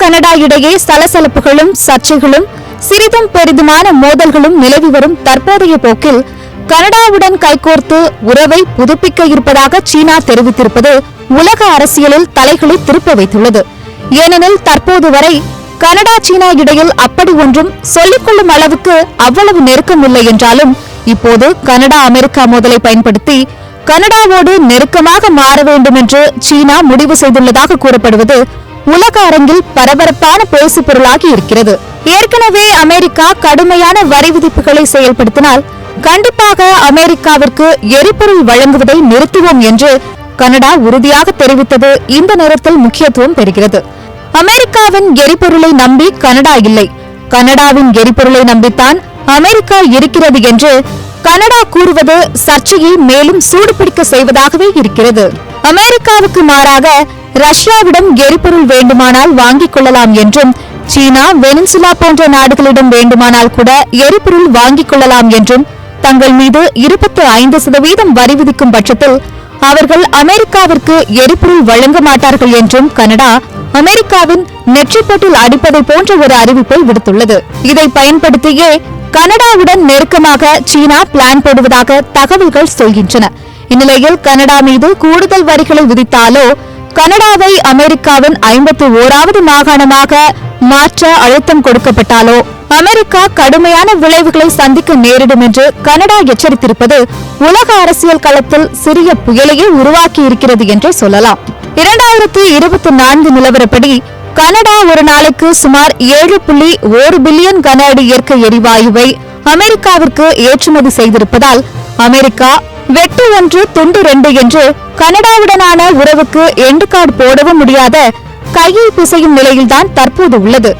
Canada இடையே சலசலப்புகளும் சர்ச்சைகளும் சிறிதும் பெரிதுமான மோதல்களும் நிலவி வரும் தற்போதைய போக்கில் கனடாவுடன் கைகோர்த்து உறவை புதுப்பிக்க இருப்பதாக சீனா தெரிவித்திருப்பது உலக அரசியலில் தலைகளை திருப்ப வைத்துள்ளது. ஏனெனில் தற்போது வரை கனடா சீனா இடையில் அப்படி ஒன்றும் சொல்லிக்கொள்ளும் அளவுக்கு அவ்வளவு நெருக்கம் இல்லை என்றாலும் இப்போது கனடா அமெரிக்கா மோதலை பயன்படுத்தி கனடாவோடு நெருக்கமாக மாற வேண்டும் என்று சீனா முடிவு செய்துள்ளதாக கூறப்படுவது உலக அரங்கில் பரபரப்பான பேசு பொருளாகி இருக்கிறது. ஏற்கனவே அமெரிக்கா கடுமையான வரி விதிப்புகளை செயல்படுத்தினால் கண்டிப்பாக அமெரிக்காவிற்கு எரிபொருள் வழங்குவதை நிறுத்துவோம் என்று கனடா உறுதியாக தெரிவித்தது இந்த நேரத்தில் முக்கியத்துவம் பெறுகிறது. அமெரிக்காவின் எரிபொருளை நம்பி கனடா இல்லை, கனடாவின் எரிபொருளை நம்பித்தான் அமெரிக்கா இருக்கிறது என்று கனடா கூறுவது சர்ச்சையை மேலும் சூடுபிடிக்க செய்வதாகவே இருக்கிறது. அமெரிக்காவுக்கு மாறாக ரஷ்யாவிடம் எரிபொருள் வேண்டுமானால் வாங்கிக் கொள்ளலாம் என்றும் சீனா, வெனிசுலா போன்ற நாடுகளிடம் வேண்டுமானால் கூட எரிபொருள் வாங்கிக் கொள்ளலாம் என்றும் தங்கள் மீது 25% வரி விதிக்கும் பட்சத்தில் அவர்கள் அமெரிக்காவிற்கு எரிபொருள் வழங்க மாட்டார்கள் என்றும் கனடா அமெரிக்காவின் நெற்றிப்பொட்டில் அடிப்பதை போன்ற ஒரு அறிவிப்பை விடுத்துள்ளது. இதை பயன்படுத்தியே கனடாவுடன் நெருக்கமாக சீனா பிளான் போடுவதாக தகவல்கள் சொல்கின்றன. இந்நிலையில் கனடா மீது கூடுதல் வரிகளை விதித்தாலோ கனடாவை அமெரிக்காவின் 51வது மாகாணமாக மாற்ற அழுத்தம் கொடுக்கப்பட்டாலோ அமெரிக்கா கடுமையான விளைவுகளை சந்திக்க நேரிடும் என்று கனடா எச்சரித்திருப்பது உலக அரசியல் களத்தில் சிறிய புயலையே உருவாக்கி இருக்கிறது என்றே சொல்லலாம். 2024 நிலவரப்படி கனடா ஒரு நாளைக்கு சுமார் 7.1 பில்லியன் கன அடி இயற்கை எரிவாயுவை அமெரிக்காவிற்கு ஏற்றுமதி செய்திருப்பதால் அமெரிக்கா வெட்டு 1 துண்டு 2 என்று கனடாவுடனான உறவுக்கு எண்டு கார்டு போடவும் முடியாத கையை பிசையும் நிலையில்தான் தற்போது உள்ளது.